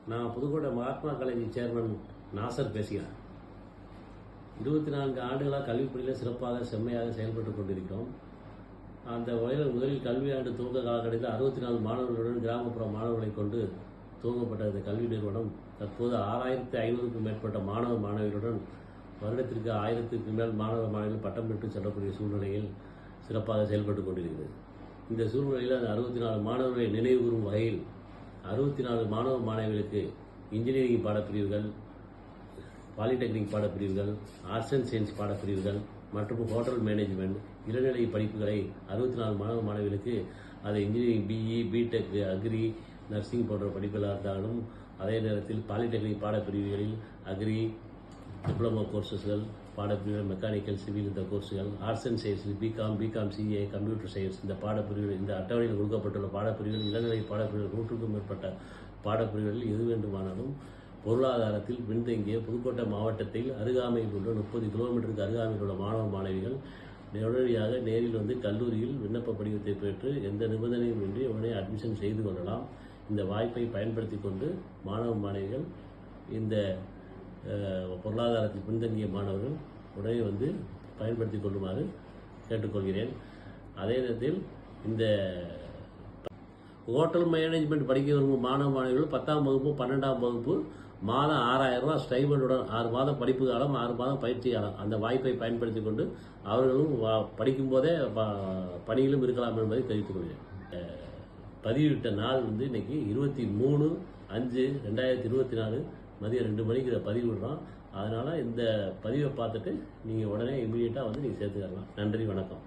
நான் Pudukkottai Mahatma college chairman Nassar பேசுகிறேன். 24 ஆண்டுகளாக கல்விப்பணியில் சிறப்பாக செம்மையாக செயல்பட்டு கொண்டிருக்கிறோம். அந்த வகையில் முதலில் கல்வியாண்டு துவக்க காலகட்டத்தில் 64 மாணவர்களுடன் கிராமப்புற மாணவர்களை கொண்டு துவங்கப்பட்ட இந்த கல்வி நிறுவனம் தற்போது 6500க்கும் மேற்பட்ட மாணவ மாணவியருடன் வருடத்திற்கு 1000க்கு மேல் மாணவ மாணவிகள் பட்டம் பெற்று செல்லக்கூடிய சூழ்நிலையில் சிறப்பாக செயல்பட்டு கொண்டிருக்கிறது. இந்த சூழ்நிலையில் அந்த 64 மாணவர்களை நினைவுகூறும் வகையில் 64 மாணவ மாணவிகளுக்கு இன்ஜினியரிங் பாடப்பிரிவுகள், பாலிடெக்னிக் பாடப்பிரிவுகள், ஆர்ட்ஸ் அண்ட் சயின்ஸ் பாடப்பிரிவுகள் மற்றும் ஹோட்டல் மேனேஜ்மெண்ட் இளநிலை படிப்புகளை 64 மாணவ மாணவிகளுக்கு அது engineering BE, BTech, agri, nursing போன்ற படிப்புகளாக இருந்தாலும், அதே நேரத்தில் பாலிடெக்னிக் பாடப்பிரிவுகளில் அக்ரி, டிப்ளமோ கோர்சஸ்கள், பாடப்பிரிவுகள், மெக்கானிக்கல், சிவில் இந்த கோர்ஸுகள், ஆர்ட்ஸ் அண்ட் சயின்ஸில் பிகாம், சிஏ, கம்ப்யூட்டர் சயின்ஸ் இந்த பாடப்பிரிவுகள், இந்த அட்டவணையில் கொடுக்கப்பட்டுள்ள பாடப்பிரிவுகள், இளநிலை பாடப்பிரிவுகள் 100க்கும் மேற்பட்ட பாடப்பிரிவுகளில் எது வேண்டுமானாலும் பொருளாதாரத்தில் பின்தங்கிய புதுக்கோட்டை மாவட்டத்தில் அருகாமையில் உள்ள 30 கிலோமீட்டருக்கு அருகாமையில் உள்ள மாணவ மாணவிகள் உடனடியாக நேரில் வந்து கல்லூரியில் விண்ணப்ப படிவத்தை பெற்று எந்த நிபந்தனையும் இன்றி உடனே அட்மிஷன் செய்து கொள்ளலாம். இந்த வாய்ப்பை பயன்படுத்தி கொண்டு மாணவ மாணவிகள், இந்த பொருளாதாரத்தில் பின்தங்கிய மாணவர்கள் உடனே வந்து பயன்படுத்தி கொள்ளுமாறு கேட்டுக்கொள்கிறேன். அதே நேரத்தில் இந்த ஹோட்டல் மேனேஜ்மெண்ட் படிக்க விரும்பும் மாணவ மாணவிகள் 10ஆம் வகுப்பு 12ஆம் வகுப்பு மாதம் 6000 ரூபாய் ஸ்டைபண்டுடன் 6 மாதம் படிப்பு காலம், 6 மாதம் பயிற்சி காலம், அந்த வாய்ப்பை பயன்படுத்தி கொண்டு அவர்களும் படிக்கும் போதே பணியிலும் இருக்கலாம் என்பதை தெரிவித்துக் கொள்கிறேன். பதிவிட்ட நாள் வந்து இன்னைக்கு 23/5/2024 மதியம் 2 மணிக்கு இதை பதிவிடுறோம். அதனால இந்த பதிவை பார்த்துட்டு நீங்கள் உடனே இமீடியட்டாக வந்து நீங்கள் சேர்த்துக்கலாம். நன்றி, வணக்கம்.